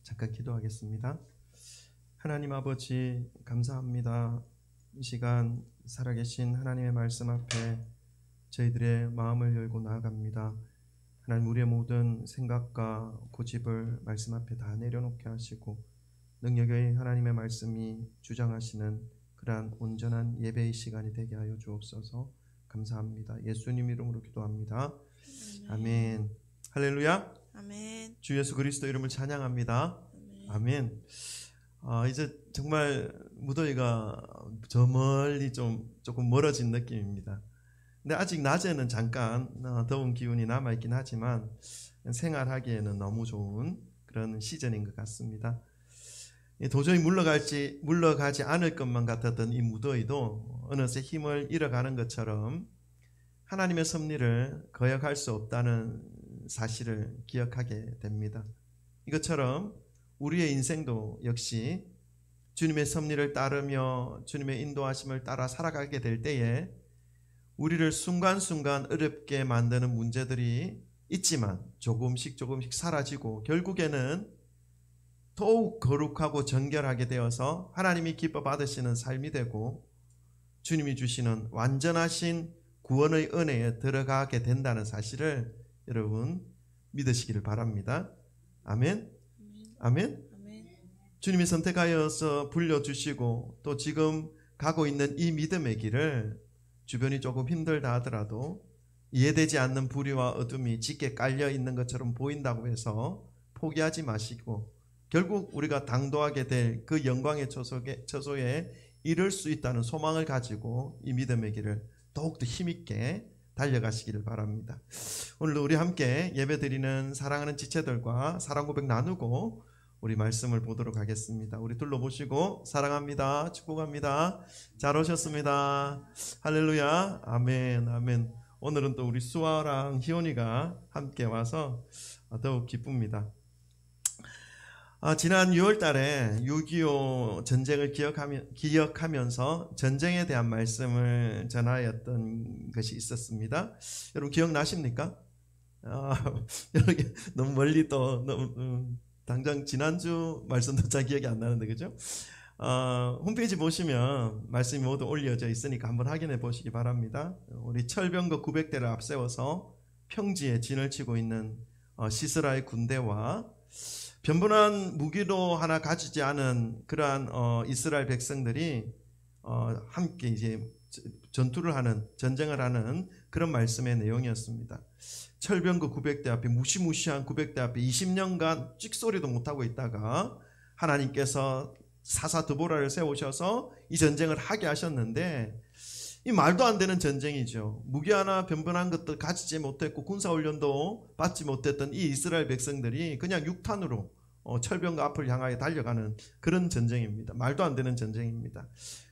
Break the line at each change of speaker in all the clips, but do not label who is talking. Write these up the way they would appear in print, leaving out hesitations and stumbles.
잠깐 기도하겠습니다. 하나님 아버지 감사합니다. 이 시간 살아계신 하나님의 말씀 앞에 저희들의 마음을 열고 나아갑니다. 하나님, 우리의 모든 생각과 고집을 말씀 앞에 다 내려놓게 하시고 능력의 하나님의 말씀이 주장하시는 그러한 온전한 예배의 시간이 되게 하여 주옵소서. 감사합니다. 예수님 이름으로 기도합니다. 아멘. 할렐루야.
아멘.
주 예수 그리스도 이름을 찬양합니다. 아멘. 이제 정말 무더위가 저 멀리 조금 멀어진 느낌입니다. 근데 아직 낮에는 잠깐 더운 기운이 남아있긴 하지만 생활하기에는 너무 좋은 그런 시즌인 것 같습니다. 도저히 물러가지 않을 것만 같았던 이 무더위도 어느새 힘을 잃어가는 것처럼 하나님의 섭리를 거역할 수 없다는 사실을 기억하게 됩니다. 이것처럼 우리의 인생도 역시 주님의 섭리를 따르며 주님의 인도하심을 따라 살아가게 될 때에 우리를 순간순간 어렵게 만드는 문제들이 있지만 조금씩 사라지고 결국에는 더욱 거룩하고 정결하게 되어서 하나님이 기뻐 받으시는 삶이 되고 주님이 주시는 완전하신 구원의 은혜에 들어가게 된다는 사실을 여러분 믿으시기를 바랍니다. 아멘. 아멘. 주님이 선택하여서 불려주시고 또 지금 가고 있는 이 믿음의 길을 주변이 조금 힘들다 하더라도 이해되지 않는 불의와 어둠이 짙게 깔려 있는 것처럼 보인다고 해서 포기하지 마시고 결국 우리가 당도하게 될 그 영광의 처소에 이를 수 있다는 소망을 가지고 이 믿음의 길을 더욱더 힘있게 달려가시기를 바랍니다. 오늘도 우리 함께 예배드리는 사랑하는 지체들과 사랑 고백 나누고 우리 말씀을 보도록 하겠습니다. 우리 둘러보시고 사랑합니다, 축복합니다, 잘 오셨습니다. 할렐루야. 아멘. 아멘. 오늘은 또 우리 수아랑 희원이가 함께 와서 더욱 기쁩니다. 지난 6월 달에 6.25 전쟁을 기억하면서 전쟁에 대한 말씀을 전하였던 것이 있었습니다. 여러분 기억나십니까? 여러분 너무 멀리 또 당장 지난주 말씀도 잘 기억이 안 나는데 그죠? 홈페이지 보시면 말씀이 모두 올려져 있으니까 한번 확인해 보시기 바랍니다. 우리 철병거 900대를 앞세워서 평지에 진을 치고 있는 시스라의 군대와 변분한 무기도 하나 가지지 않은 그러한 이스라엘 백성들이 함께 이제 전쟁을 하는 그런 말씀의 내용이었습니다. 철병거 900대 앞에 무시무시한 900대 앞에 20년간 찍소리도 못하고 있다가 하나님께서 사사 드보라를 세우셔서 이 전쟁을 하게 하셨는데 이 말도 안 되는 전쟁이죠. 무기 하나 변분한 것도 가지지 못했고 군사훈련도 받지 못했던 이 이스라엘 백성들이 그냥 육탄으로 철병거 앞을 향하여 달려가는 그런 전쟁입니다. 말도 안 되는 전쟁입니다.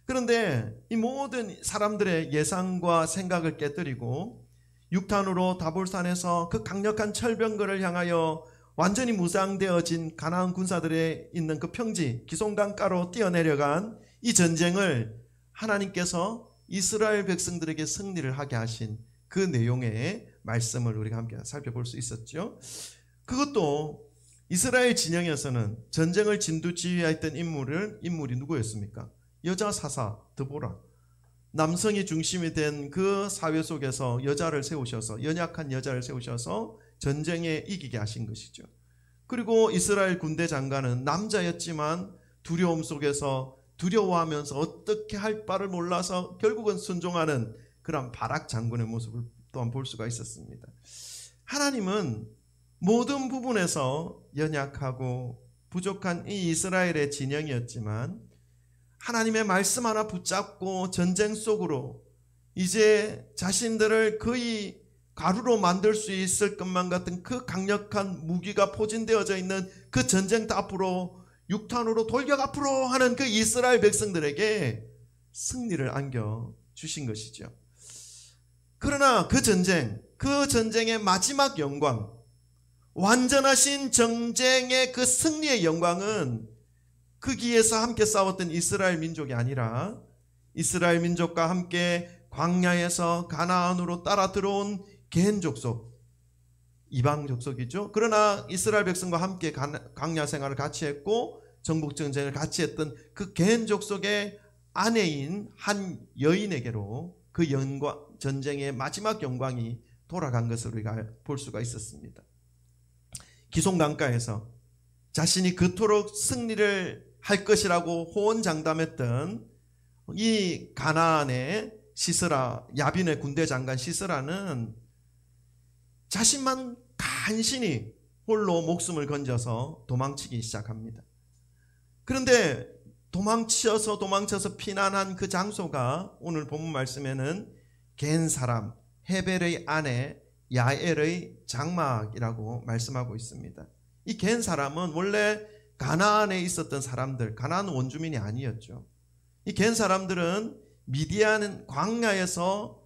그런데 이 모든 사람들의 예상과 생각을 깨뜨리고 육탄으로 다볼산에서 그 강력한 철병거를 향하여 완전히 무장되어진 가나안 군사들의 있는 그 평지 기슭강가로 뛰어내려간 이 전쟁을 하나님께서 이스라엘 백성들에게 승리를 하게 하신 그 내용의 말씀을 우리가 함께 살펴볼 수 있었죠. 그것도 이스라엘 진영에서는 전쟁을 진두지휘했던 인물이 누구였습니까? 여자 사사 드보라. 남성이 중심이 된 그 사회 속에서 여자를 세우셔서 연약한 여자를 세우셔서 전쟁에 이기게 하신 것이죠. 그리고 이스라엘 군대 장관은 남자였지만 두려움 속에서 두려워하면서 어떻게 할 바를 몰라서 결국은 순종하는 그런 바락 장군의 모습을 또한 볼 수가 있었습니다. 하나님은 모든 부분에서 연약하고 부족한 이 이스라엘의 진영이었지만 하나님의 말씀 하나 붙잡고 전쟁 속으로 이제 자신들을 거의 가루로 만들 수 있을 것만 같은 그 강력한 무기가 포진되어져 있는 그 전쟁터 앞으로 육탄으로 돌격 앞으로 하는 그 이스라엘 백성들에게 승리를 안겨주신 것이죠. 그러나 그 전쟁의 마지막 영광, 완전하신 전쟁의 그 승리의 영광은 그 길에서 함께 싸웠던 이스라엘 민족이 아니라 이스라엘 민족과 함께 광야에서 가나안으로 따라 들어온 개인 족속 이방 족속이죠. 그러나 이스라엘 백성과 함께 광야 생활을 같이 했고 정복 전쟁을 같이 했던 그 겐 족속의 아내인 한 여인에게로 그 전쟁의 마지막 영광이 돌아간 것을 우리가 볼 수가 있었습니다. 기손 강가에서 자신이 그토록 승리를 할 것이라고 호언장담했던 이 가나안의 시스라, 야빈의 군대 장관 시스라는 자신만 간신히 홀로 목숨을 건져서 도망치기 시작합니다. 그런데 도망쳐서 피난한 그 장소가 오늘 본문 말씀에는 겐 사람 헤벨의 아내 야엘의 장막이라고 말씀하고 있습니다. 이 겐 사람은 원래 가나안에 있었던 사람들, 가나안 원주민이 아니었죠. 이 겐 사람들은 미디안 광야에서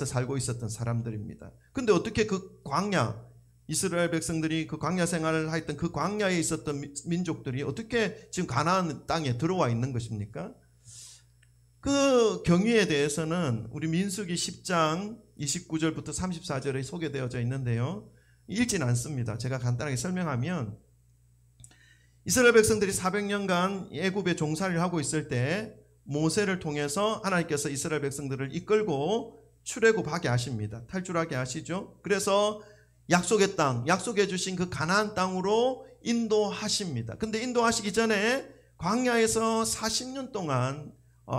살고 있었던 사람들입니다. 근데 어떻게 그 광야, 이스라엘 백성들이 그 광야 생활을 했던 그 광야에 있었던 민족들이 어떻게 지금 가나안 땅에 들어와 있는 것입니까? 그 경위에 대해서는 우리 민수기 10장 29절부터 34절에 소개되어져 있는데요. 읽진 않습니다. 제가 간단하게 설명하면 이스라엘 백성들이 400년간 애굽에 종살이를 하고 있을 때 모세를 통해서 하나님께서 이스라엘 백성들을 이끌고 출애굽하게 하십니다. 탈출하게 하시죠. 그래서 약속의 땅, 약속해 주신 그 가나안 땅으로 인도하십니다. 근데 인도하시기 전에 광야에서 40년 동안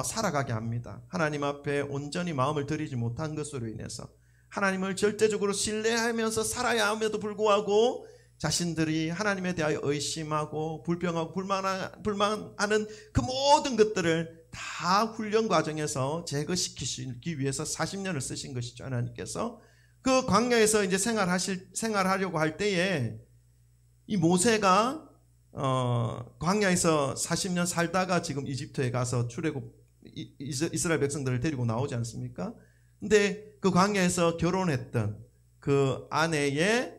살아가게 합니다. 하나님 앞에 온전히 마음을 들이지 못한 것으로 인해서 하나님을 절대적으로 신뢰하면서 살아야 함에도 불구하고 자신들이 하나님에 대하여 의심하고 불평하고 불만하는 그 모든 것들을 다 훈련 과정에서 제거시키기 위해서 40년을 쓰신 것이죠. 하나님께서 그 광야에서 이제 생활하려고 할 때에 이 모세가 광야에서 40년 살다가 지금 이집트에 가서 출애굽 이스라엘 백성들을 데리고 나오지 않습니까? 근데 그 광야에서 결혼했던 그 아내의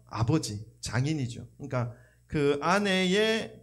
아버지, 장인이죠. 그러니까 그 아내의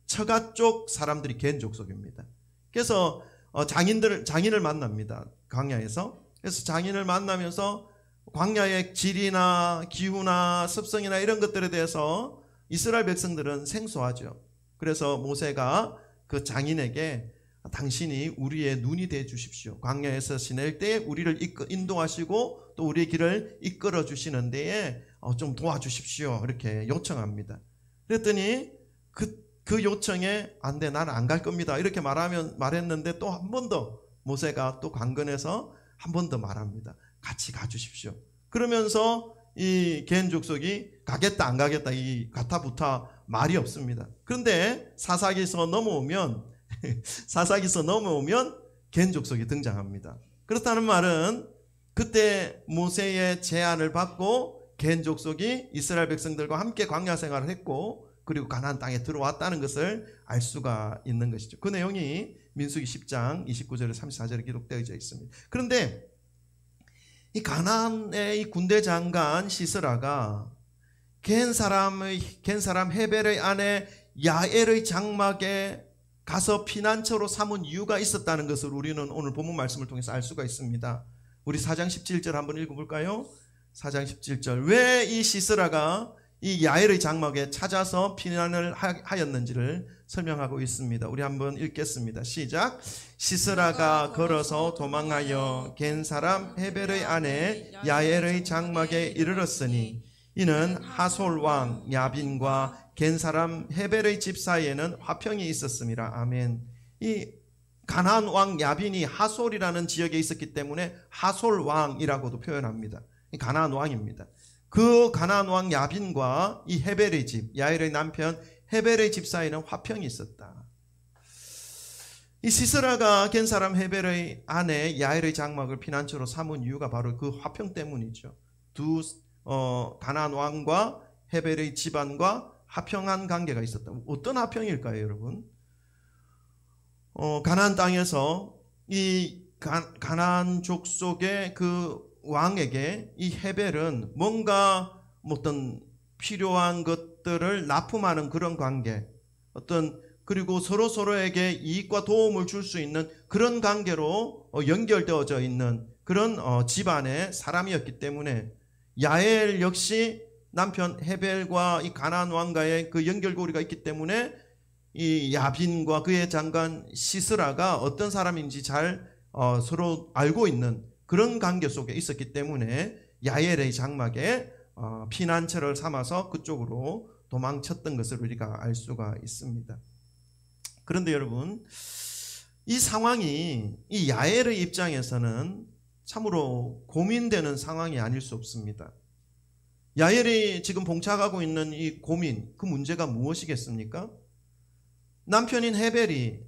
처가 쪽 사람들이 겐 족속입니다. 그래서 장인을 만납니다. 광야에서. 그래서 장인을 만나면서 광야의 질이나 기후나 습성이나 이런 것들에 대해서 이스라엘 백성들은 생소하죠. 그래서 모세가 그 장인에게 당신이 우리의 눈이 되어 주십시오. 광야에서 지낼 때 우리를 인도하시고 또 우리의 길을 이끌어 주시는 데에 좀 도와주십시오. 이렇게 요청합니다. 그랬더니 그 요청에 안 돼, 나는 안 갈 겁니다. 이렇게 말했는데 또 한 번 더 모세가 또 강건해서 한 번 더 말합니다. 같이 가주십시오. 그러면서 이 겐 족속이 가겠다 안 가겠다 이 가타부타 말이 없습니다. 그런데 사사기서 넘어오면 겐 족속이 등장합니다. 그렇다는 말은 그때 모세의 제안을 받고 겐 족속이 이스라엘 백성들과 함께 광야 생활을 했고 그리고 가나안 땅에 들어왔다는 것을 알 수가 있는 것이죠. 그 내용이 민수기 10장 29절에 34절에 기록되어 있습니다. 그런데 이 가나안의 이 군대 장관 시스라가 겐 사람 헤벨의 아내 야엘의 장막에 가서 피난처로 삼은 이유가 있었다는 것을 우리는 오늘 본문 말씀을 통해서 알 수가 있습니다. 우리 4장 17절 한번 읽어볼까요? 4장 17절. 왜 이 시스라가 이 야엘의 장막에 찾아서 피난을 하였는지를 설명하고 있습니다. 우리 한번 읽겠습니다. 시작. 시스라가 걸어서 도망하여 겐 사람 헤벨의 아내 야엘의 장막에 이르렀으니 이는 하솔 왕 야빈과 겐 사람 헤벨의 집 사이에는 화평이 있었습니다. 아멘. 이 가나안 왕 야빈이 하솔이라는 지역에 있었기 때문에 하솔 왕이라고도 표현합니다. 가나안 왕입니다. 그 가나안 왕 야빈과 이 헤벨의 집, 야엘의 남편 헤벨의 집 사이에는 화평이 있었다. 이 시스라가 겐 사람 헤벨의 아내 야엘의 장막을 피난처로 삼은 이유가 바로 그 화평 때문이죠. 가나안 왕과 헤벨의 집안과 화평한 관계가 있었다. 어떤 화평일까요, 여러분? 가나안 땅에서 이 가나안 족속의 그 왕에게 이 헤벨은 뭔가 어떤 필요한 것들을 납품하는 그런 관계, 그리고 서로에게 이익과 도움을 줄 수 있는 그런 관계로 연결되어져 있는 그런 집안의 사람이었기 때문에 야엘 역시 남편 헤벨과 이 가나안 왕과의 그 연결고리가 있기 때문에 이 야빈과 그의 장관 시스라가 어떤 사람인지 잘 서로 알고 있는 그런 관계 속에 있었기 때문에 야엘의 장막에 피난처를 삼아서 그쪽으로 도망쳤던 것을 우리가 알 수가 있습니다. 그런데 여러분, 이 상황이 이 야엘의 입장에서는 참으로 고민되는 상황이 아닐 수 없습니다. 야엘이 지금 봉착하고 있는 이 고민, 그 문제가 무엇이겠습니까? 남편인 헤벨이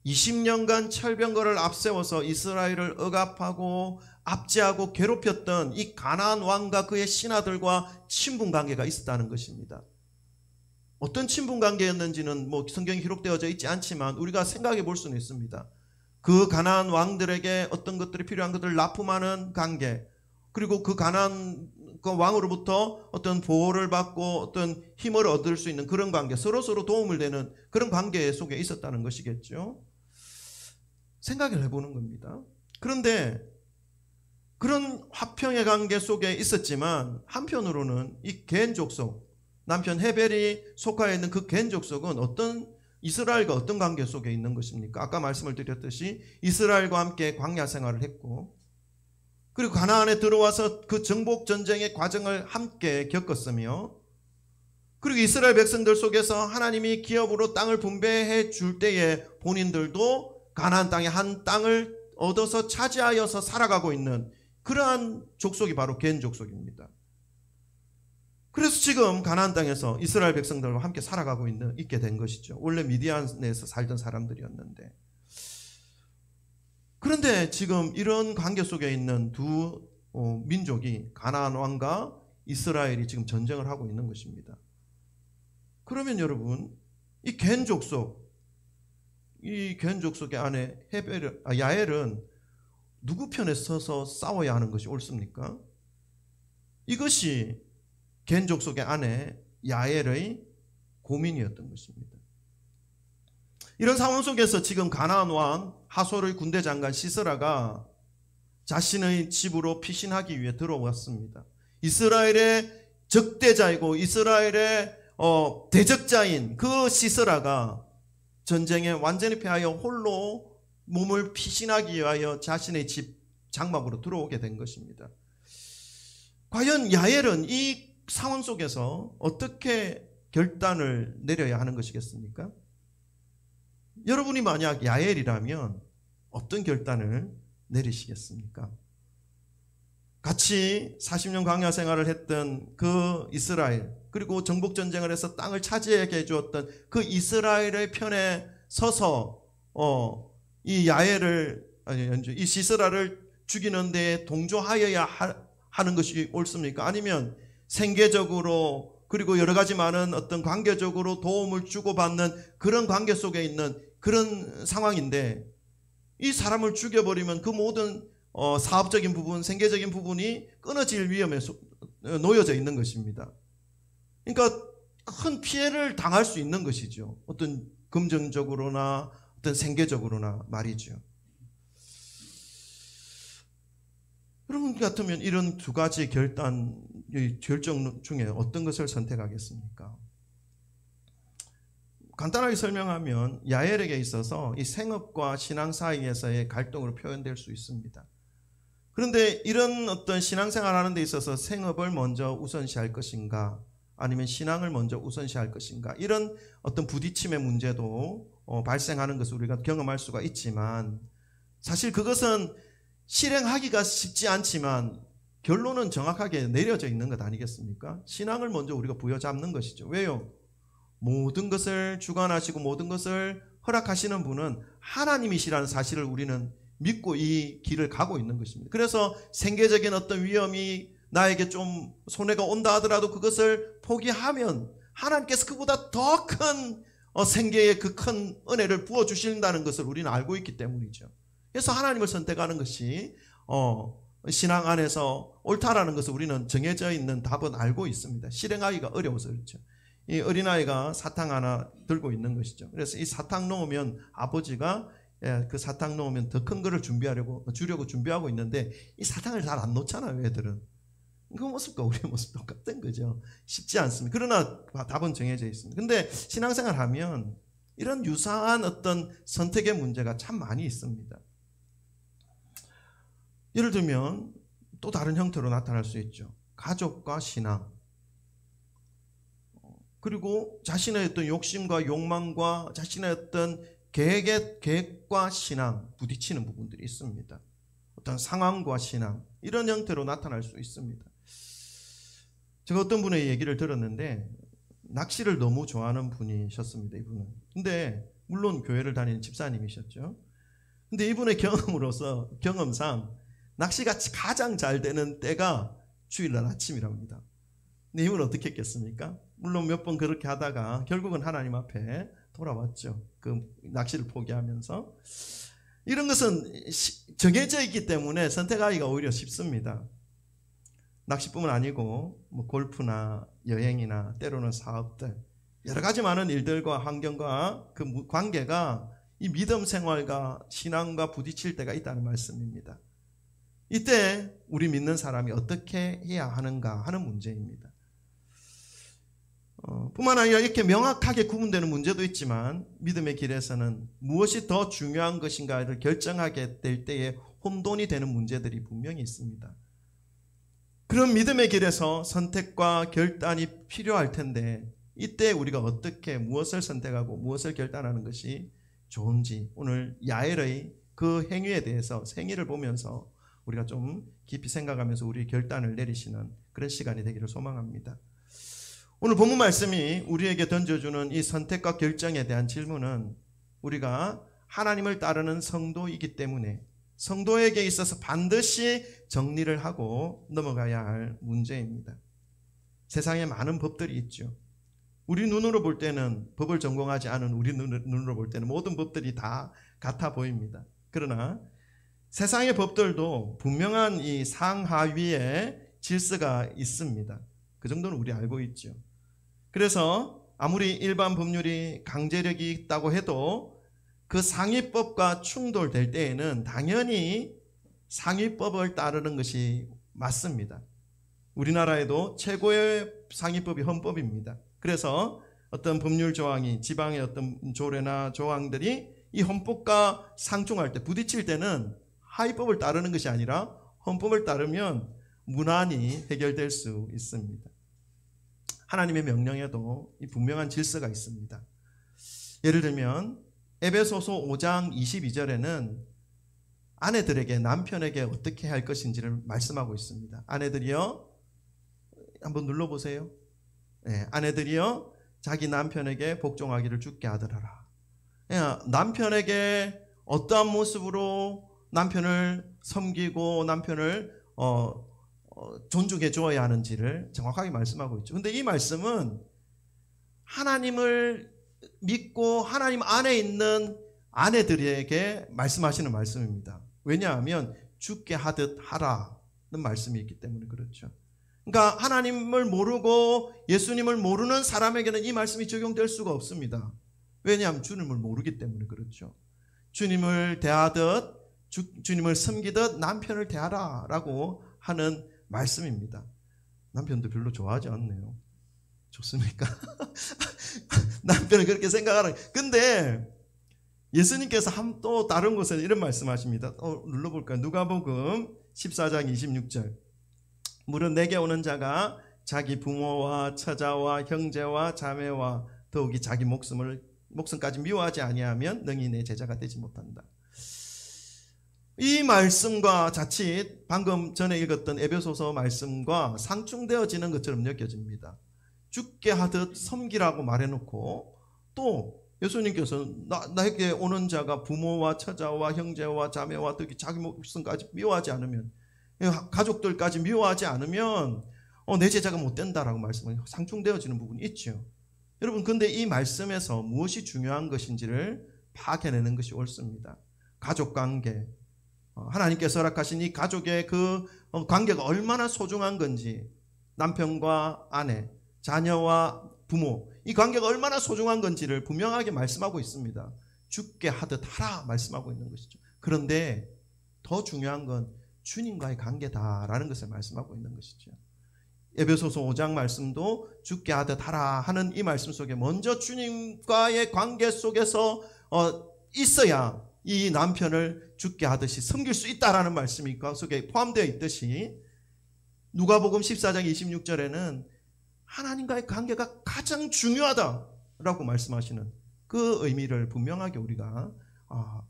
20년간 철병거를 앞세워서 이스라엘을 억압하고 압제하고 괴롭혔던 이 가나안 왕과 그의 신하들과 친분관계가 있었다는 것입니다. 어떤 친분관계였는지는 성경에 기록되어져 있지 않지만 우리가 생각해 볼 수는 있습니다. 그 가나안 왕들에게 어떤 것들이 필요한 것들을 납품하는 관계, 그리고 그 가나안 왕으로부터 어떤 보호를 받고 어떤 힘을 얻을 수 있는 그런 관계, 서로서로 도움을 되는 그런 관계 속에 있었다는 것이겠죠. 생각을 해보는 겁니다. 그런데 그런 화평의 관계 속에 있었지만 한편으로는 이 겐 족속, 남편 헤벨이 속하여 있는 그 겐 족속은 이스라엘과 어떤 관계 속에 있는 것입니까? 아까 말씀을 드렸듯이 이스라엘과 함께 광야 생활을 했고, 그리고 가나안에 들어와서 그 정복 전쟁의 과정을 함께 겪었으며, 그리고 이스라엘 백성들 속에서 하나님이 기업으로 땅을 분배해 줄 때에 본인들도 가나안 땅의 한 땅을 얻어서 차지하여서 살아가고 있는 그러한 족속이 바로 겐 족속입니다. 그래서 지금 가나안 땅에서 이스라엘 백성들과 함께 살아가고 있게 된 것이죠. 원래 미디안에서 살던 사람들이었는데, 그런데 지금 이런 관계 속에 있는 두 민족이 가나안 왕과 이스라엘이 지금 전쟁을 하고 있는 것입니다. 그러면 여러분, 이 겐 족속, 이 겐 족속의 아내 야엘은 누구 편에 서서 싸워야 하는 것이 옳습니까? 이것이 겐 족속의 아내 야엘의 고민이었던 것입니다. 이런 상황 속에서 지금 가나안 왕 하솔의 군대 장관 시스라가 자신의 집으로 피신하기 위해 들어왔습니다. 이스라엘의 적대자이고 이스라엘의 대적자인 그 시스라가 전쟁에 완전히 패하여 홀로 몸을 피신하기 위하여 자신의 집 장막으로 들어오게 된 것입니다. 과연 야엘은 이 상황 속에서 어떻게 결단을 내려야 하는 것이겠습니까? 여러분이 만약 야엘이라면 어떤 결단을 내리시겠습니까? 같이 40년 광야 생활을 했던 그 이스라엘, 그리고 정복전쟁을 해서 땅을 차지하게 해주었던 그 이스라엘의 편에 서서 이 야엘을, 이 시스라를 죽이는 데 동조하여야 하는 것이 옳습니까? 아니면 생계적으로 그리고 여러 가지 많은 어떤 관계적으로 도움을 주고받는 그런 관계 속에 있는 그런 상황인데, 이 사람을 죽여버리면 그 모든 사업적인 부분, 생계적인 부분이 끊어질 위험에 놓여져 있는 것입니다. 그러니까 큰 피해를 당할 수 있는 것이죠. 어떤 금전적으로나 어떤 생계적으로나 말이죠. 여러분 같으면 이런 두 가지 결정 중에 어떤 것을 선택하겠습니까? 간단하게 설명하면 야엘에게 있어서 이 생업과 신앙 사이에서의 갈등으로 표현될 수 있습니다. 그런데 이런 어떤 신앙생활 하는 데 있어서 생업을 먼저 우선시할 것인가, 아니면 신앙을 먼저 우선시할 것인가, 이런 어떤 부딪힘의 문제도 발생하는 것을 우리가 경험할 수가 있지만, 사실 그것은 실행하기가 쉽지 않지만 결론은 정확하게 내려져 있는 것 아니겠습니까? 신앙을 먼저 우리가 부여잡는 것이죠. 왜요? 모든 것을 주관하시고 모든 것을 허락하시는 분은 하나님이시라는 사실을 우리는 믿고 이 길을 가고 있는 것입니다. 그래서 생계적인 어떤 위험이 나에게 좀 손해가 온다 하더라도 그것을 포기하면 하나님께서 그보다 더 큰 생계의 그 큰 은혜를 부어주신다는 것을 우리는 알고 있기 때문이죠. 그래서 하나님을 선택하는 것이 신앙 안에서 옳다라는 것을 우리는 정해져 있는 답은 알고 있습니다. 실행하기가 어려워서 그렇죠. 이 어린아이가 사탕 하나 들고 있는 것이죠. 그래서 이 사탕 놓으면 아버지가 그 사탕 놓으면 더 큰 거를 주려고 준비하고 있는데 이 사탕을 잘 안 놓잖아요, 애들은. 그 모습과 우리의 모습 똑같은 거죠. 쉽지 않습니다. 그러나 답은 정해져 있습니다. 근데 신앙생활 하면 이런 유사한 어떤 선택의 문제가 참 많이 있습니다. 예를 들면 또 다른 형태로 나타날 수 있죠. 가족과 신앙, 그리고 자신의 어떤 욕심과 욕망과 자신의 어떤 계획과 신앙 부딪히는 부분들이 있습니다. 어떤 상황과 신앙, 이런 형태로 나타날 수 있습니다. 제가 어떤 분의 얘기를 들었는데 낚시를 너무 좋아하는 분이셨습니다. 이분은. 근데 물론 교회를 다니는 집사님이셨죠. 근데 이분의 경험상 낚시가 가장 잘 되는 때가 주일날 아침이랍니다. 근데 이분은 어떻게 했겠습니까? 물론 몇 번 그렇게 하다가 결국은 하나님 앞에 돌아왔죠. 그 낚시를 포기하면서. 이런 것은 정해져 있기 때문에 선택하기가 오히려 쉽습니다. 낚시뿐만 아니고 뭐 골프나 여행이나 때로는 사업들, 여러 가지 많은 일들과 환경과 그 관계가 이 믿음 생활과 신앙과 부딪힐 때가 있다는 말씀입니다. 이때 우리 믿는 사람이 어떻게 해야 하는가 하는 문제입니다. 뿐만 아니라 이렇게 명확하게 구분되는 문제도 있지만 믿음의 길에서는 무엇이 더 중요한 것인가를 결정하게 될 때에 혼돈이 되는 문제들이 분명히 있습니다. 그런 믿음의 길에서 선택과 결단이 필요할 텐데 이때 우리가 어떻게 무엇을 선택하고 무엇을 결단하는 것이 좋은지 오늘 야엘의 그 행위에 대해서 생일을 보면서 우리가 좀 깊이 생각하면서 우리 결단을 내리시는 그런 시간이 되기를 소망합니다. 오늘 본문 말씀이 우리에게 던져주는 이 선택과 결정에 대한 질문은 우리가 하나님을 따르는 성도이기 때문에 성도에게 있어서 반드시 정리를 하고 넘어가야 할 문제입니다. 세상에 많은 법들이 있죠. 우리 눈으로 볼 때는, 법을 전공하지 않은 우리 눈으로 볼 때는 모든 법들이 다 같아 보입니다. 그러나 세상의 법들도 분명한 이 상하위의 질서가 있습니다. 그 정도는 우리 알고 있죠. 그래서 아무리 일반 법률이 강제력이 있다고 해도 그 상위법과 충돌될 때에는 당연히 상위법을 따르는 것이 맞습니다. 우리나라에도 최고의 상위법이 헌법입니다. 그래서 어떤 법률 조항이 지방의 어떤 조례나 조항들이 이 헌법과 상충할 때 부딪힐 때는 하위법을 따르는 것이 아니라 헌법을 따르면 무난히 해결될 수 있습니다. 하나님의 명령에도 이 분명한 질서가 있습니다. 예를 들면 에베소서 5장 22절에는 아내들에게 남편에게 어떻게 할 것인지를 말씀하고 있습니다. 아내들이여, 한번 눌러보세요. 네, 아내들이여 자기 남편에게 복종하기를 주께 하더라. 남편에게 어떠한 모습으로 남편을 섬기고 남편을 존중해 주어야 하는지를 정확하게 말씀하고 있죠. 그런데 이 말씀은 하나님을 믿고 하나님 안에 있는 아내들에게 말씀하시는 말씀입니다. 왜냐하면 주께 하듯 하라는 말씀이 있기 때문에 그렇죠. 그러니까 하나님을 모르고 예수님을 모르는 사람에게는 이 말씀이 적용될 수가 없습니다. 왜냐하면 주님을 모르기 때문에 그렇죠. 주님을 대하듯 주님을 섬기듯 남편을 대하라라고 하는 말씀입니다. 남편도 별로 좋아하지 않네요. 좋습니까? 남편은 그렇게 생각하라. 근데 예수님께서 또 다른 곳에 이런 말씀하십니다. 눌러볼까요? 누가복음 14장 26절. 무릇 내게 오는 자가 자기 부모와 처자와 형제와 자매와 더욱이 자기 목숨까지 미워하지 아니하면 능히 내 제자가 되지 못한다. 이 말씀과 자칫 방금 전에 읽었던 에베소서 말씀과 상충되어지는 것처럼 느껴집니다. 죽게 하듯 섬기라고 말해놓고 또 예수님께서 나에게 오는 자가 부모와 처자와 형제와 자매와 특히 자기 목숨까지 미워하지 않으면, 가족들까지 미워하지 않으면 내 제자가 못 된다라고 말씀을 상충되어지는 부분이 있죠. 여러분, 근데 이 말씀에서 무엇이 중요한 것인지를 파악해내는 것이 옳습니다. 가족관계, 하나님께서 허락하신 이 가족의 그 관계가 얼마나 소중한 건지, 남편과 아내, 자녀와 부모, 이 관계가 얼마나 소중한 건지를 분명하게 말씀하고 있습니다. 죽게 하듯 하라 말씀하고 있는 것이죠. 그런데 더 중요한 건 주님과의 관계다라는 것을 말씀하고 있는 것이죠. 에베소서 5장 말씀도 죽게 하듯 하라 하는 이 말씀 속에 먼저 주님과의 관계 속에서 있어야 이 남편을 죽게 하듯이 섬길 수 있다라는 말씀이 그 속에 포함되어 있듯이 누가복음 14장 26절에는 하나님과의 관계가 가장 중요하다라고 말씀하시는 그 의미를 분명하게 우리가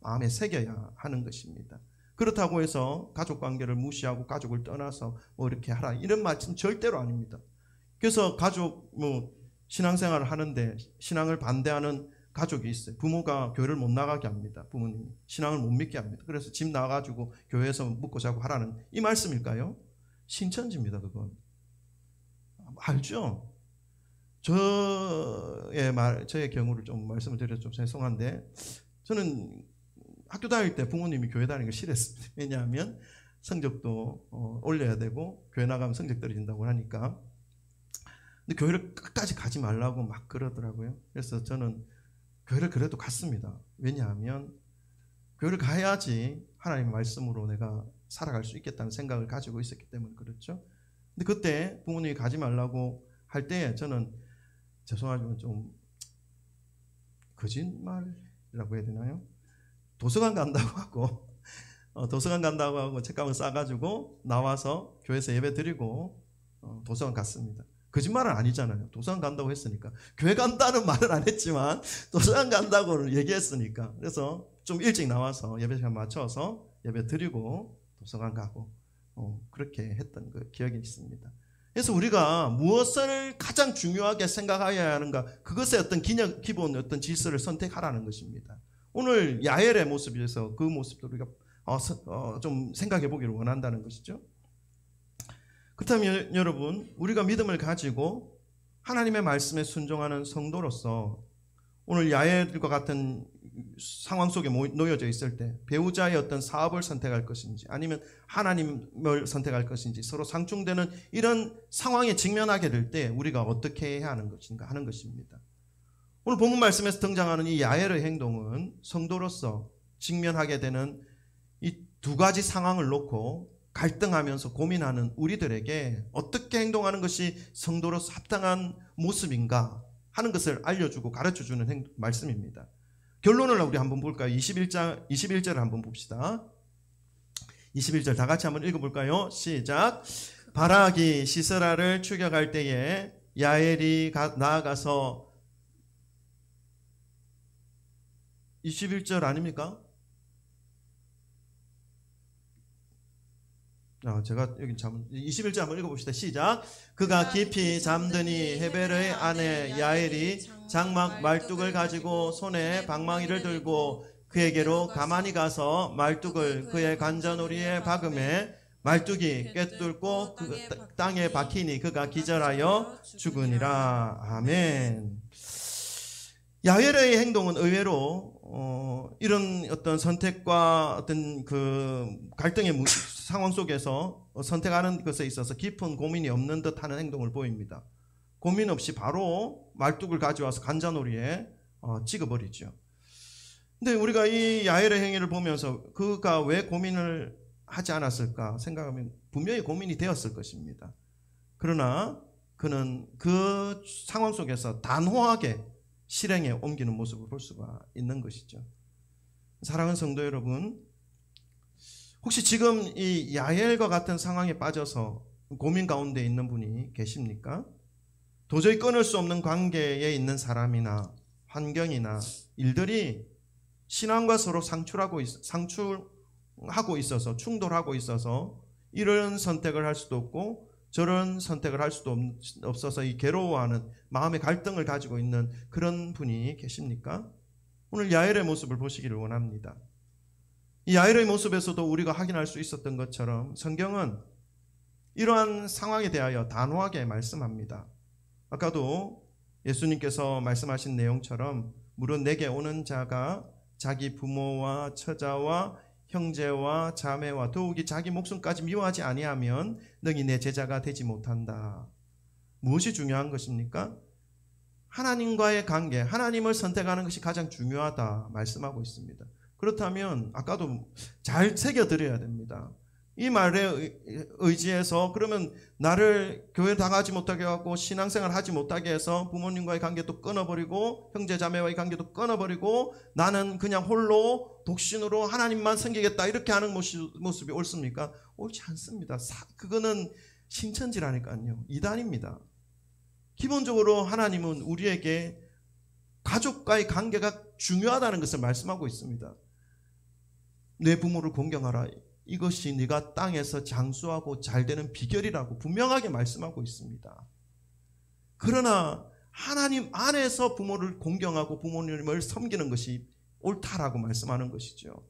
마음에 새겨야 하는 것입니다. 그렇다고 해서 가족관계를 무시하고 가족을 떠나서 뭐 이렇게 하라 이런 말씀 절대로 아닙니다. 그래서 가족 신앙생활을 하는데 신앙을 반대하는 가족이 있어요. 부모가 교회를 못 나가게 합니다. 부모님이 신앙을 못 믿게 합니다. 그래서 집 나가가지고 교회에서 묵고 자고 하라는 이 말씀일까요? 신천지입니다. 그건 알죠? 저의 경우를 좀 말씀을 드려서 좀 죄송한데 저는 학교 다닐 때 부모님이 교회 다니는 걸 싫어했습니다. 왜냐하면 성적도 올려야 되고 교회 나가면 성적 떨어진다고 하니까. 근데 교회를 끝까지 가지 말라고 막 그러더라고요. 그래서 저는 교회를 그래도 갔습니다. 왜냐하면 교회를 가야지 하나님의 말씀으로 내가 살아갈 수 있겠다는 생각을 가지고 있었기 때문에 그렇죠. 근데 그때 부모님이 가지 말라고 할 때 저는 죄송하지만 좀 거짓말이라고 해야 되나요? 도서관 간다고 하고 책가방 싸가지고 나와서 교회에서 예배 드리고 도서관 갔습니다. 거짓말은 아니잖아요. 도서관 간다고 했으니까. 교회 간다는 말은 안 했지만 도서관 간다고 얘기했으니까. 그래서 좀 일찍 나와서 예배 시간 맞춰서 예배 드리고 도서관 가고 그렇게 했던 그 기억이 있습니다. 그래서 우리가 무엇을 가장 중요하게 생각해야 하는가, 그것의 어떤 기본 어떤 질서를 선택하라는 것입니다. 오늘 야엘의 모습에서 그 모습도 우리가 좀 생각해 보기를 원한다는 것이죠. 그렇다면 여러분, 우리가 믿음을 가지고 하나님의 말씀에 순종하는 성도로서 오늘 야엘과 같은 상황 속에 놓여져 있을 때 배우자의 어떤 사업을 선택할 것인지 아니면 하나님을 선택할 것인지 서로 상충되는 이런 상황에 직면하게 될 때 우리가 어떻게 해야 하는 것인가 하는 것입니다. 오늘 본문 말씀에서 등장하는 이 야엘의 행동은 성도로서 직면하게 되는 이 두 가지 상황을 놓고 갈등하면서 고민하는 우리들에게 어떻게 행동하는 것이 성도로서 합당한 모습인가 하는 것을 알려주고 가르쳐주는 말씀입니다. 결론을 우리 한번 볼까요? 21절을 한번 봅시다. 21절 다 같이 한번 읽어볼까요? 시작. 바락이 시스라를 추격할 때에 야엘이 나아가서 21절 아닙니까? 제가 여기 21절 한번 읽어봅시다. 시작. 그가 깊이 잠드니 헤벨의 아내 야엘이 장막 말뚝을 가지고 손에 방망이를 들고 그에게로 가만히 가서 말뚝을 그의 관자놀이에 박음에 말뚝이 꿰뚫고 그 땅에 박히니 그가 기절하여 죽으니라. 아멘. 야엘의 행동은 의외로 이런 어떤 선택과 어떤 그 갈등의 상황 속에서 선택하는 것에 있어서 깊은 고민이 없는 듯하는 행동을 보입니다. 고민 없이 바로 말뚝을 가져와서 관자놀이에 찍어버리죠. 근데 우리가 이 야엘의 행위를 보면서 그가 왜 고민을 하지 않았을까 생각하면 분명히 고민이 되었을 것입니다. 그러나 그는 그 상황 속에서 단호하게 실행에 옮기는 모습을 볼 수가 있는 것이죠. 사랑하는 성도 여러분, 혹시 지금 이 야엘과 같은 상황에 빠져서 고민 가운데 있는 분이 계십니까? 도저히 끊을 수 없는 관계에 있는 사람이나 환경이나 일들이 신앙과 서로 상충하고 있어서 충돌하고 있어서 이런 선택을 할 수도 없고 저런 선택을 할 수도 없어서 이 괴로워하는 마음의 갈등을 가지고 있는 그런 분이 계십니까? 오늘 야엘의 모습을 보시기를 원합니다. 이 야엘의 모습에서도 우리가 확인할 수 있었던 것처럼 성경은 이러한 상황에 대하여 단호하게 말씀합니다. 아까도 예수님께서 말씀하신 내용처럼 무릇 내게 오는 자가 자기 부모와 처자와 형제와 자매와 더욱이 자기 목숨까지 미워하지 아니하면 너희 내 제자가 되지 못한다. 무엇이 중요한 것입니까? 하나님과의 관계, 하나님을 선택하는 것이 가장 중요하다 말씀하고 있습니다. 그렇다면 아까도 잘 새겨드려야 됩니다. 이 말에 의지해서 그러면 나를 교회 나가지 못하게 하고 신앙생활 하지 못하게 해서 부모님과의 관계도 끊어버리고 형제 자매와의 관계도 끊어버리고 나는 그냥 홀로 독신으로 하나님만 섬기겠다 이렇게 하는 모습이 옳습니까? 옳지 않습니다. 그거는 신천지라니까요. 이단입니다. 기본적으로 하나님은 우리에게 가족과의 관계가 중요하다는 것을 말씀하고 있습니다. 내 부모를 공경하라. 이것이 네가 땅에서 장수하고 잘되는 비결이라고 분명하게 말씀하고 있습니다. 그러나 하나님 안에서 부모를 공경하고 부모님을 섬기는 것이 옳다라고 말씀하는 것이죠.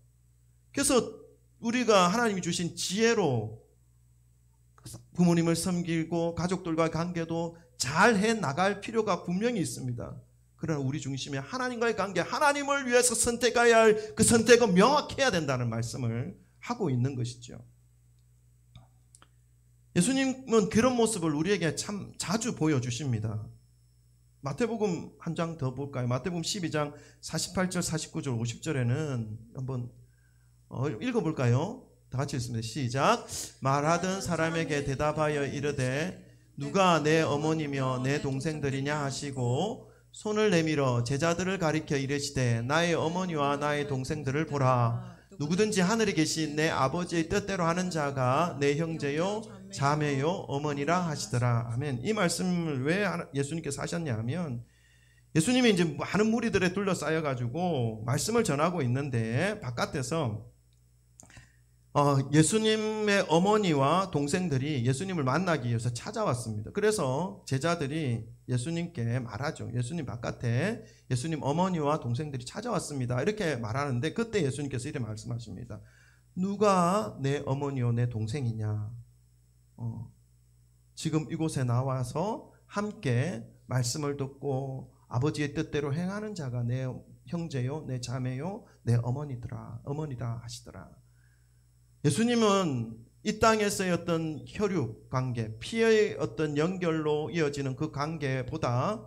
그래서 우리가 하나님이 주신 지혜로 부모님을 섬기고 가족들과의 관계도 잘 해나갈 필요가 분명히 있습니다. 그러나 우리 중심에 하나님과의 관계, 하나님을 위해서 선택해야 할 그 선택은 명확해야 된다는 말씀을 하고 있는 것이죠. 예수님은 그런 모습을 우리에게 참 자주 보여주십니다. 마태복음 한 장 더 볼까요? 마태복음 12장 48절, 49절, 50절에는 한번 읽어볼까요? 다 같이 읽습니다. 시작. 말하던 사람에게 대답하여 이르되 누가 내 어머니며 내 동생들이냐 하시고 손을 내밀어 제자들을 가리켜 이르시되 나의 어머니와 나의 동생들을 보라. 누구든지 하늘에 계신 내 아버지의 뜻대로 하는 자가 내 형제요 자매요 어머니라 하시더라. 아멘. 이 말씀을 왜 예수님께서 하셨냐 하면 예수님이 이제 많은 무리들에 둘러싸여 가지고 말씀을 전하고 있는데 바깥에서 예수님의 어머니와 동생들이 예수님을 만나기 위해서 찾아왔습니다. 그래서 제자들이 예수님께 말하죠. 예수님 바깥에 예수님 어머니와 동생들이 찾아왔습니다. 이렇게 말하는데 그때 예수님께서 이렇게 말씀하십니다. 누가 내 어머니요 내 동생이냐? 지금 이곳에 나와서 함께 말씀을 듣고 아버지의 뜻대로 행하는 자가 내 형제요 내 자매요 내 어머니다 하시더라. 예수님은 이 땅에서의 어떤 혈육 관계, 피의 어떤 연결로 이어지는 그 관계보다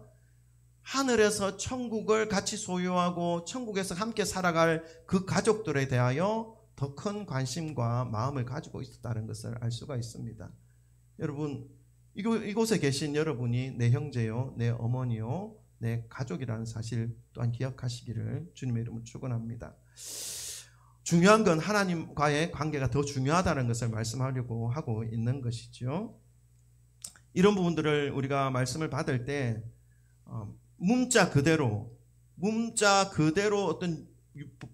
하늘에서 천국을 같이 소유하고 천국에서 함께 살아갈 그 가족들에 대하여 더 큰 관심과 마음을 가지고 있었다는 것을 알 수가 있습니다. 여러분, 이곳에 계신 여러분이 내 형제요, 내 어머니요, 내 가족이라는 사실 또한 기억하시기를 주님의 이름으로 축원합니다. 중요한 건 하나님과의 관계가 더 중요하다는 것을 말씀하려고 하고 있는 것이죠. 이런 부분들을 우리가 말씀을 받을 때 문자 그대로 어떤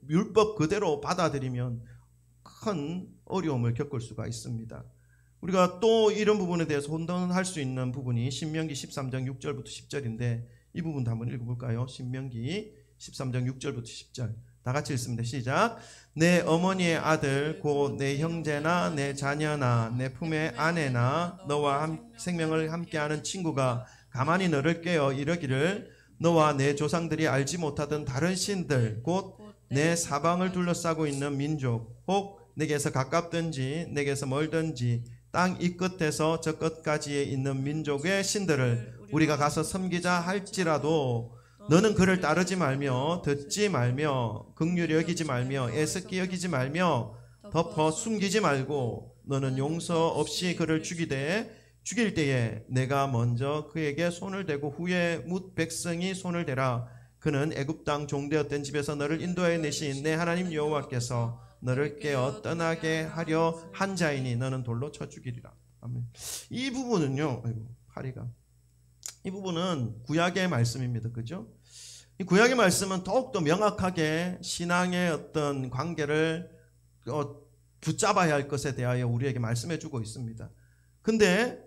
율법 그대로 받아들이면 큰 어려움을 겪을 수가 있습니다. 우리가 또 이런 부분에 대해서 혼돈할 수 있는 부분이 신명기 13장 6절부터 10절인데 이 부분도 한번 읽어볼까요? 신명기 13장 6절부터 10절 다 같이 읽습니다. 시작. 내 어머니의 아들 곧 내 형제나 내 자녀나 내 품의 아내나 너와 생명을 함께하는 친구가 가만히 너를 깨어 이르기를 너와 내 조상들이 알지 못하던 다른 신들 곧 내 사방을 둘러싸고 있는 민족 혹 내게서 가깝든지 내게서 멀든지 땅 이 끝에서 저 끝까지에 있는 민족의 신들을 우리가 가서 섬기자 할지라도 너는 그를 따르지 말며 듣지 말며 긍휼히 여기지 말며 애석히 여기지 말며 덮어 숨기지 말고 너는 용서 없이 그를 죽일 때에 내가 먼저 그에게 손을 대고 후에 뭇 백성이 손을 대라. 그는 애굽 땅 종되었던 집에서 너를 인도하여 내신 내 하나님 여호와께서 너를 깨어 떠나게 하려 한 자이니 너는 돌로 쳐 죽이리라. 아멘. 이 부분은요. 이 부분은 구약의 말씀입니다. 그죠? 이 구약의 말씀은 더욱더 명확하게 신앙의 어떤 관계를 붙잡아야 할 것에 대하여 우리에게 말씀해 주고 있습니다. 근데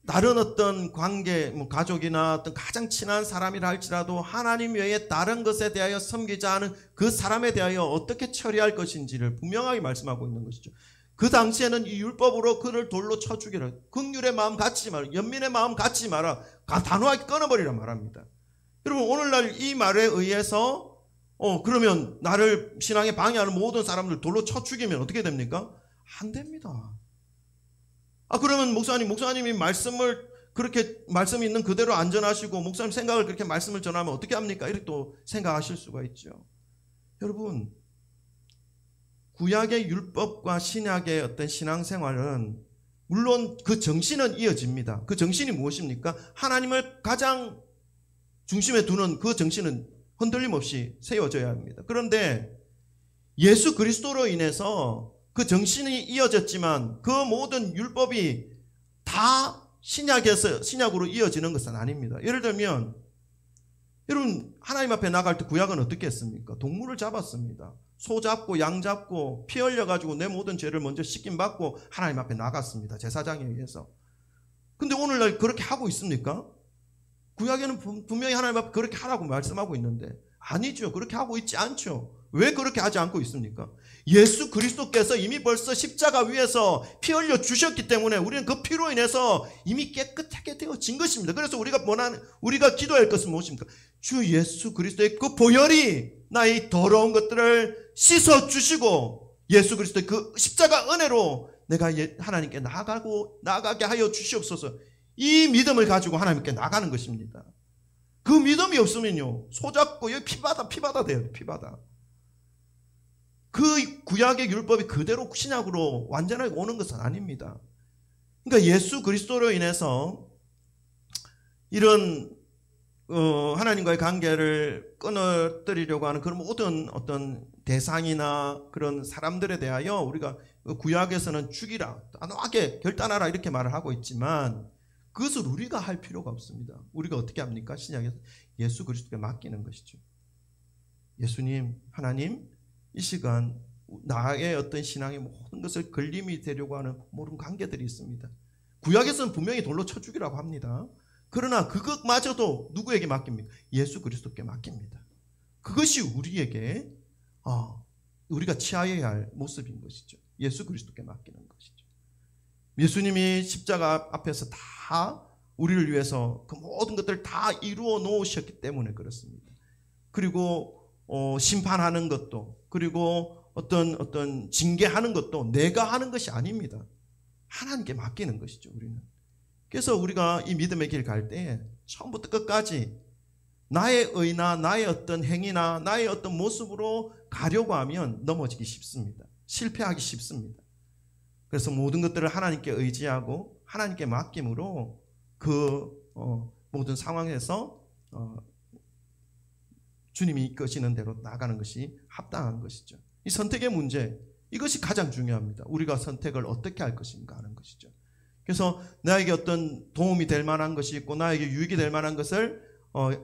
다른 어떤 관계, 가족이나 어떤 가장 친한 사람이라 할지라도 하나님 외에 다른 것에 대하여 섬기자 하는 그 사람에 대하여 어떻게 처리할 것인지를 분명하게 말씀하고 있는 것이죠. 그 당시에는 이 율법으로 그를 돌로 쳐 죽이라. 긍휼의 마음 갖지 마라. 연민의 마음 갖지 마라. 단호하게 끊어버리라 말합니다. 여러분 오늘날 이 말에 의해서 그러면 나를 신앙에 방해하는 모든 사람들 돌로 쳐 죽이면 어떻게 됩니까? 안 됩니다. 그러면 목사님이 말씀을 그렇게 말씀이 있는 그대로 안 전하시고 목사님 생각을 그렇게 말씀을 전하면 어떻게 합니까? 이렇게 또 생각하실 수가 있죠. 여러분 구약의 율법과 신약의 어떤 신앙생활은 물론 그 정신은 이어집니다. 그 정신이 무엇입니까? 하나님을 가장 중심에 두는 그 정신은 흔들림 없이 세워져야 합니다. 그런데 예수 그리스도로 인해서 그 정신이 이어졌지만 그 모든 율법이 다 신약으로 이어지는 것은 아닙니다. 예를 들면 여러분 하나님 앞에 나갈 때 구약은 어떻게 했습니까? 동물을 잡았습니다. 소 잡고 양 잡고 피 흘려가지고 내 모든 죄를 먼저 씻김받고 하나님 앞에 나갔습니다. 제사장에 의해서. 근데 오늘날 그렇게 하고 있습니까? 구약에는 분명히 하나님 앞에 그렇게 하라고 말씀하고 있는데 아니죠. 그렇게 하고 있지 않죠. 왜 그렇게 하지 않고 있습니까? 예수 그리스도께서 이미 벌써 십자가 위에서 피 흘려 주셨기 때문에 우리는 그 피로 인해서 이미 깨끗하게 되어진 것입니다. 그래서 우리가 기도할 것은 무엇입니까? 주 예수 그리스도의 그 보혈이 나의 더러운 것들을 씻어 주시고 예수 그리스도의 그 십자가 은혜로 내가 하나님께 나아가게 하여 주시옵소서. 이 믿음을 가지고 하나님께 나가는 것입니다. 그 믿음이 없으면요 소잡고 여기 피바다 돼요. 피바다. 그 구약의 율법이 그대로 신약으로 완전하게 오는 것은 아닙니다. 그러니까 예수 그리스도로 인해서 이런 하나님과의 관계를 끊어뜨리려고 하는 그런 모든 어떤 대상이나 그런 사람들에 대하여 우리가 구약에서는 죽이라, 단호하게 결단하라 이렇게 말을 하고 있지만 그것을 우리가 할 필요가 없습니다. 우리가 어떻게 합니까? 신약에서 예수 그리스도께 맡기는 것이죠. 예수님, 하나님, 이 시간 나의 어떤 신앙의 모든 것을 걸림이 되려고 하는 모든 관계들이 있습니다. 구약에서는 분명히 돌로 쳐 죽이라고 합니다. 그러나 그것마저도 누구에게 맡깁니까? 예수 그리스도께 맡깁니다. 그것이 우리에게 우리가 취하여야 할 모습인 것이죠. 예수 그리스도께 맡기는 것이죠. 예수님이 십자가 앞에서 다 우리를 위해서 그 모든 것들을 다 이루어 놓으셨기 때문에 그렇습니다. 그리고 심판하는 것도, 그리고 어떤 징계하는 것도 내가 하는 것이 아닙니다. 하나님께 맡기는 것이죠, 우리는. 그래서 우리가 이 믿음의 길 갈 때 처음부터 끝까지 나의 의나 나의 어떤 행위나 나의 어떤 모습으로 가려고 하면 넘어지기 쉽습니다. 실패하기 쉽습니다. 그래서 모든 것들을 하나님께 의지하고 하나님께 맡김으로 그 모든 상황에서 주님이 이끄시는 대로 나가는 것이 합당한 것이죠. 이 선택의 문제, 이것이 가장 중요합니다. 우리가 선택을 어떻게 할 것인가 하는 것이죠. 그래서 나에게 어떤 도움이 될 만한 것이 있고 나에게 유익이 될 만한 것을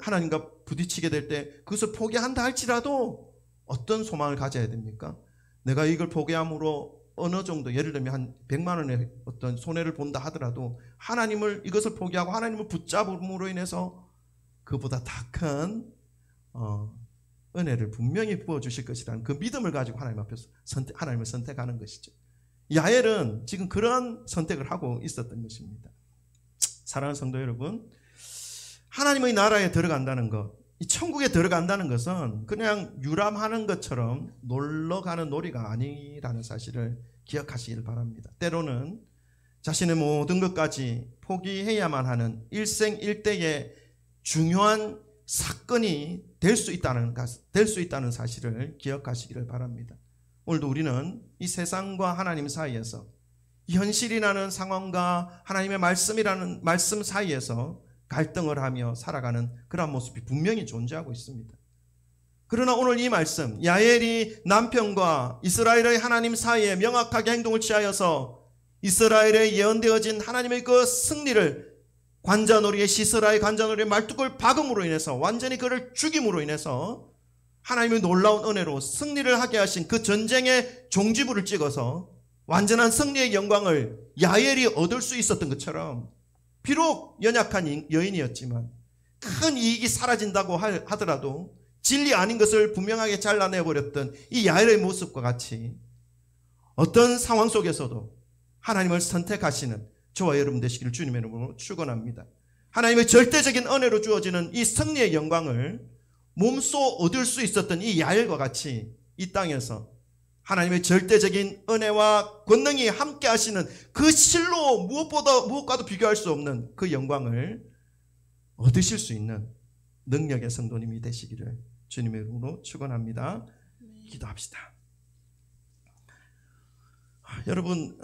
하나님과 부딪히게 될 때 그것을 포기한다 할지라도 어떤 소망을 가져야 됩니까? 내가 이걸 포기함으로 어느 정도, 예를 들면 한 100만 원의 어떤 손해를 본다 하더라도 하나님을, 이것을 포기하고 하나님을 붙잡음으로 인해서 그보다 더 큰 은혜를 분명히 부어주실 것이라는 그 믿음을 가지고 하나님 앞에서 하나님을 선택하는 것이죠. 야엘은 지금 그런 선택을 하고 있었던 것입니다. 사랑하는 성도 여러분, 하나님의 나라에 들어간다는 것, 이 천국에 들어간다는 것은 그냥 유람하는 것처럼 놀러가는 놀이가 아니라는 사실을 기억하시길 바랍니다. 때로는 자신의 모든 것까지 포기해야만 하는 일생일대의 중요한 사건이 될 수 있다는 사실을 기억하시기를 바랍니다. 오늘도 우리는 이 세상과 하나님 사이에서, 현실이라는 상황과 하나님의 말씀이라는 말씀 사이에서 갈등을 하며 살아가는 그런 모습이 분명히 존재하고 있습니다. 그러나 오늘 이 말씀, 야엘이 남편과 이스라엘의 하나님 사이에 명확하게 행동을 취하여서 이스라엘에 예언되어진 하나님의 그 승리를 관자놀이의 시스라의 관자놀이의 말뚝을 박음으로 인해서, 완전히 그를 죽임으로 인해서 하나님의 놀라운 은혜로 승리를 하게 하신 그 전쟁의 종지부를 찍어서 완전한 승리의 영광을 야엘이 얻을 수 있었던 것처럼, 비록 연약한 여인이었지만 큰 이익이 사라진다고 하더라도 진리 아닌 것을 분명하게 잘라내버렸던 이 야엘의 모습과 같이 어떤 상황 속에서도 하나님을 선택하시는 저와 여러분 되시기를 주님의 이름으로 축원합니다. 하나님의 절대적인 은혜로 주어지는 이 승리의 영광을 몸소 얻을 수 있었던 이 야엘과 같이 이 땅에서 하나님의 절대적인 은혜와 권능이 함께 하시는 그 실로 무엇과도 비교할 수 없는 그 영광을 얻으실 수 있는 능력의 성도님이 되시기를 주님의 이름으로 축원합니다. 기도합시다. 여러분